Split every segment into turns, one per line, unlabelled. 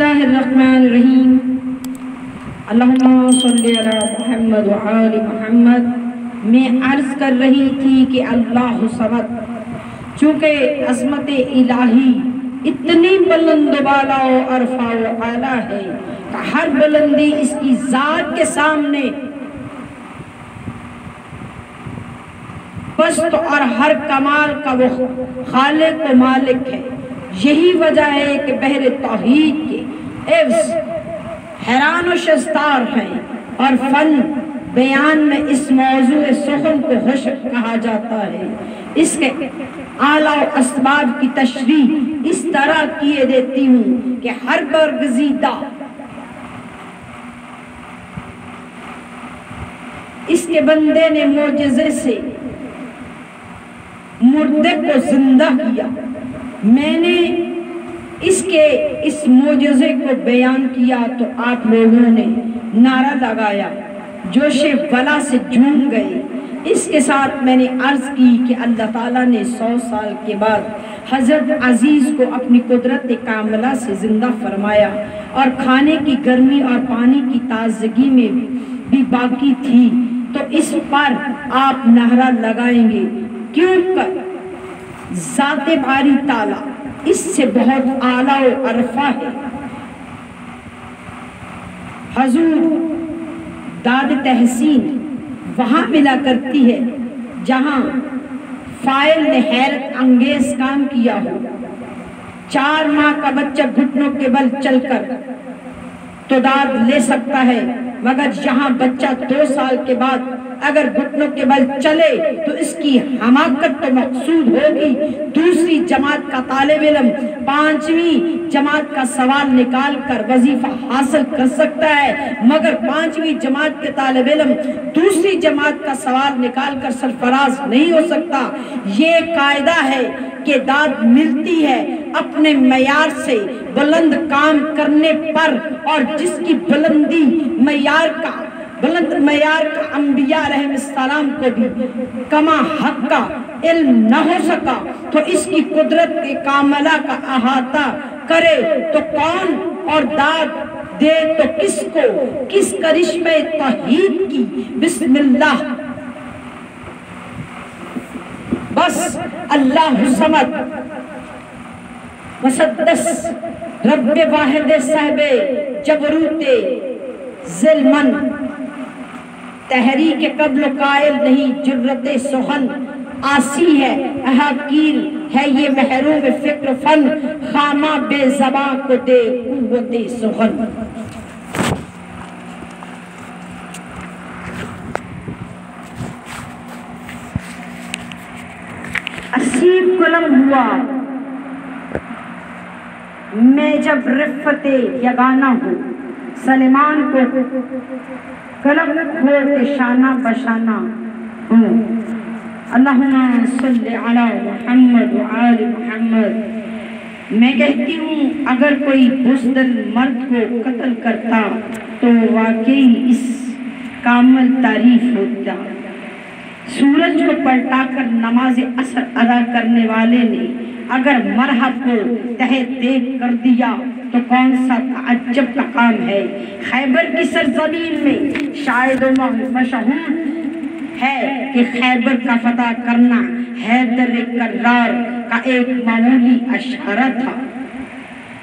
اللہ الرحمن الرحیم اللہم صلی علی محمد و آل محمد۔ میں عرض کر رہی تھی کہ اللہ صمد چونکہ عظمت الہی اتنی بلند و بالا و عرفہ و اعلیٰ ہے کہ ہر بلندی اس کی ذات کے سامنے پست اور ہر کمال کا وہ خالق و مالک ہے۔ یہی وجہ ہے کہ بحر توحید کے عوض حیران و شستار ہیں، اور فن بیان میں اس موضوع سخن کو حشر کہا جاتا ہے۔ اس کے اعلیٰ و اسباب کی تشریح اس طرح کیے دیتی ہوں کہ ہر برگزیدہ اس کے بندے نے معجزے سے مردے کو زندہ کیا۔ میں نے اس معجزے کو بیان کیا تو آپ لوگوں نے نعرہ لگایا، جوش بلا سے جھوم گئے۔ اس کے ساتھ میں نے عرض کی کہ اللہ تعالیٰ نے 100 سال کے بعد حضرت عزیز کو اپنی قدرت کاملہ سے زندہ فرمایا، اور کھانے کی گرمی اور پانی کی تازگی میں بھی باقی تھی، تو اس پر آپ نعرہ لگائیں گے، کیونکہ ذات باری تعالیٰ اس سے بہت اعلیٰ و عرفہ ہے۔ حضور داد تحسین وہاں ملا کرتی ہے جہاں فاعل نے حیرت انگیز کام کیا ہو۔ 4 ماہ کا بچہ گھٹنوں کے بل چل کر تو داد لے سکتا ہے، مگر یہاں بچہ 2 سال کے بعد اگر گھٹنوں کے بل چلے تو اس کی حماقت تو مقصود ہوگی۔ دوسری جماعت کا طالب علم 5ویں جماعت کا سوال نکال کر وظیفہ حاصل کر سکتا ہے، مگر 5ویں جماعت کے طالب علم دوسری جماعت کا سوال نکال کر سرفراز نہیں ہو سکتا۔ یہ قاعدہ ہے کہ داد ملتی ہے اپنے معیار سے بلند کام کرنے پر، اور جس کی بلند معیار کا انبیاء علیہ السلام کو بھی کما حق کا علم نہ ہو سکا، تو اس کی قدرت کے کاملہ کا احاطہ کرے تو کون، اور داد دے تو کس کو، کس کرشمے توحید کی بسم اللہ بس اللہ صمد مسدس رب واحد صاحب جبروت ظلمن، تحریک قبل قائل نہیں جرت سخن، آسی ہے حقیر ہے یہ محروم فکر فن، خامہ بے زباں کو دے قوت سخن۔ عصیب قلم ہوا میں جب رفت یگانہ ہوں، سلیمان کو قلم کھول کے شانہ بشانہ ہوں۔ اللہم صلی علی محمد و آل محمد۔ میں کہتی ہوں اگر کوئی بزدل مرد کو قتل کرتا تو واقعی اس کامل تعریف ہوتا۔ سورج کو پلٹا کر نماز عصر ادا کرنے والے نے اگر مرحب کو تہہ دیکھ کر دیا تو کون سا تعجب کا کام ہے۔ خیبر کی سرزمین میں شاید و مشہور ہے کہ خیبر کا فتح کرنا حیدر کرار کا ایک معمولی اشارہ تھا۔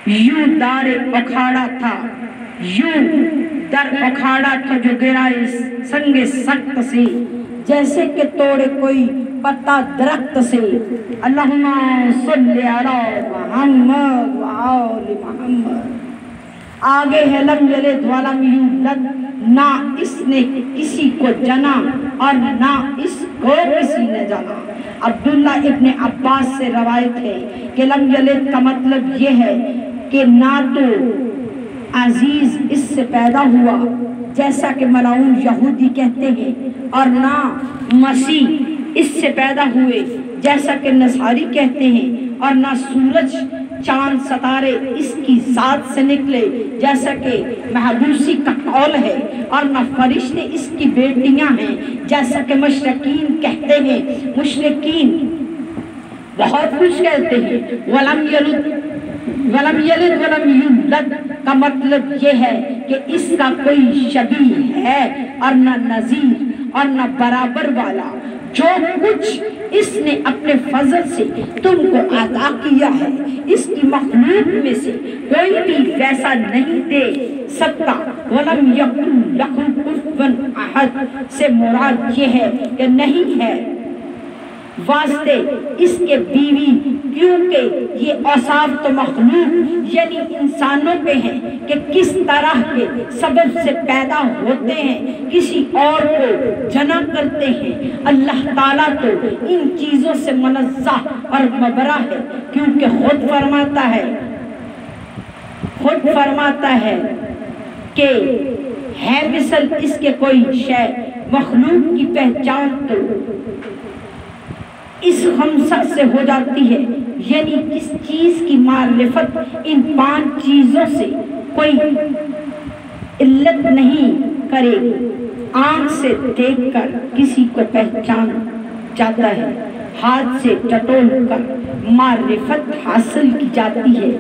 یوں دار اکھاڑا تھا، یوں در اکھاڑا تھا جو گرا سنگ سخت سے، جیسے کہ توڑے کوئی پتا درخت سے۔ اللہم صلی علی محمد و آل محمد۔ آگے ہے لم یلد ولم یولد، نہ اس نے کسی کو جنا اور نہ اس کو کسی نے جنا۔ عبداللہ ابن عباس سے روایت ہے کہ لم یلد کا مطلب یہ ہے کہ نہ تو عزیز اس سے پیدا ہوا جیسا کہ ملعون یہودی کہتے ہیں، اور نہ مسیح اس سے پیدا ہوئے جیسا کہ نصاری کہتے ہیں، اور نہ سورج چاند ستارے اس کی ذات سے نکلے جیسا کہ محبوسی کا قول ہے، اور نہ فرشتے اس کی بیٹیاں ہیں جیسا کہ مشرکین کہتے ہیں۔ مشرکین بہت کچھ کہتے ہیں۔ ولم یلد ولم یولد کا مطلب یہ ہے کہ اس کا کوئی شبیہ ہے اور نہ نظیر اور نہ برابر والا۔ جو کچھ اس نے اپنے فضل سے تم کو عطا کیا ہے، اس کی مخلوق میں سے کوئی بھی ویسا نہیں دے سکتا۔ وَلَمْ يَكُنْ لَهُ كُفُوًا أَحَدٌ سے مراد یہ ہے کہ نہیں ہے واسطے اس کے بیوی، کیونکہ یہ اوصاف تو مخلوق یعنی انسانوں کے ہیں کہ کس طرح کے سبب سے پیدا ہوتے ہیں، کسی اور کو جنا کرتے ہیں۔ اللہ تعالیٰ تو ان چیزوں سے منزہ اور مبرہ ہے، کیونکہ خود فرماتا ہے کہ ہے مثل اس کے کوئی شے، مخلوق کی پہچان تو اس خمسہ سے ہو جاتی ہے، یعنی کس چیز کی معرفت ان 5 چیزوں سے کوئی علت نہیں کرے گی۔ آنکھ سے دیکھ کر کسی کو پہچان جاتا ہے، ہاتھ سے ٹٹول کر معرفت حاصل کی جاتی ہے،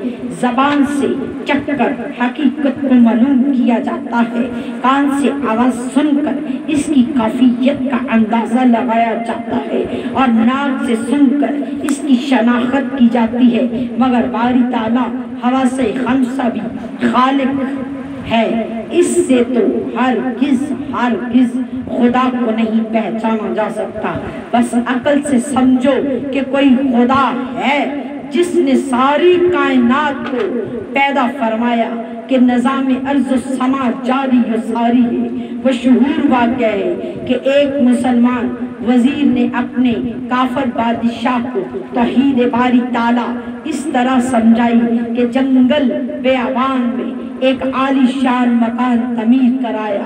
زبان سے چکھ کر حقیقت کو معلوم کیا جاتا ہے، کان سے آواز سن کر اس کی کیفیت کا اندازہ لگایا جاتا ہے، اور ناک سے سن کر اس کی شناخت کی جاتی ہے۔ مگر باری تعالیٰ حواس خمسہ بھی خالق ہے، اس سے تو ہرگز خدا کو نہیں پہچانا جا سکتا۔ بس عقل سے سمجھو کہ کوئی خدا ہے جس نے ساری کائنات کو پیدا فرمایا، کہ نظام ارض و سما جاری و ساری ہے۔ وہ شہور واقعہ ہے کہ ایک مسلمان وزیر نے اپنے کافر بادشاہ کو توحید باری تعالیٰ اس طرح سمجھائی کہ جنگل بیابان میں ایک عالی شان مکان تعمیر کرایا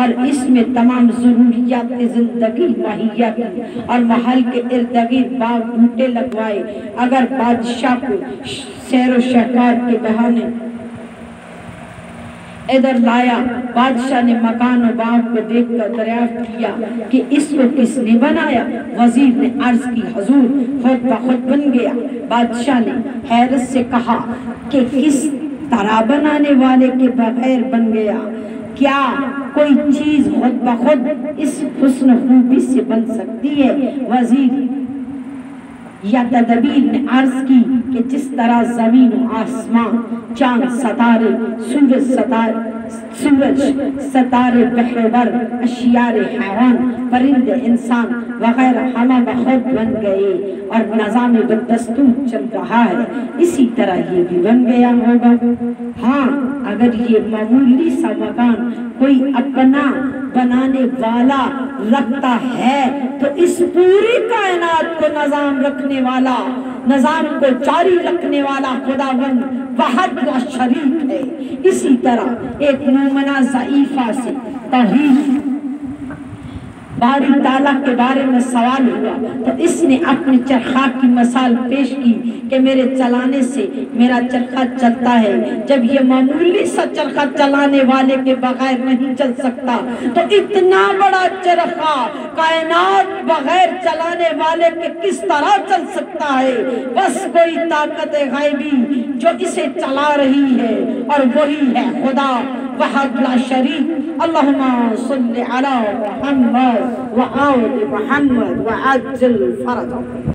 اور اس میں تمام ضروریات زندگی مہیا کی، اور محل کے ارد گرد باغ بوٹے لگوائے۔ اگر بادشاہ کو سیر و شکار کے بہانے ادھر لایا، بادشاہ نے مکان و باغ کو دیکھ کر دریافت کیا کہ اس کو کس نے بنایا؟ وزیر نے عرض کی، حضور خود بخود بن گیا۔ بادشاہ نے حیرت سے کہا کہ کس طرح بنانے والے کے بغیر بن گیا؟ کیا کوئی چیز خود بخود اس حسن خوبی سے بن سکتی ہے؟ وزیر یا تدبیر نے عرض کی کہ جس طرح زمین و آسمان، چاند ستارے، سورج ستارے، بحر بر، اشیار حیوان، پرند انسان وغیرہ ہمہ بخود بن گئے اور نظام بدستور چل رہا ہے، اسی طرح یہ بھی بن گیا ہوگا۔ ہاں، اگر یہ معمولی سا مکان کوئی اپنا بنانے والا رکھتا ہے تو اس پوری کائنات کو نظام کو جاری رکھنے والا خداوند وحد و شریک ہے۔ اسی طرح ایک مومنہ ضعیفہ سے توحید باری تعالیٰ کے بارے میں سوال ہوا تو اس نے اپنے چرخہ کی مثال پیش کی کہ میرے چلانے سے میرا چرخہ چلتا ہے، جب یہ معمولی سا چرخہ چلانے والے کے بغیر نہیں چل سکتا تو اتنا بڑا چرخہ کائنات بغیر چلانے والے کے کس طرح چل سکتا ہے؟ بس کوئی طاقت غیبی جو اسے چلا رہی ہے، اور وہی ہے خدا وحد لا شریک۔ اللہم صلی علی محمد وآل محمد وعجل فرجہ۔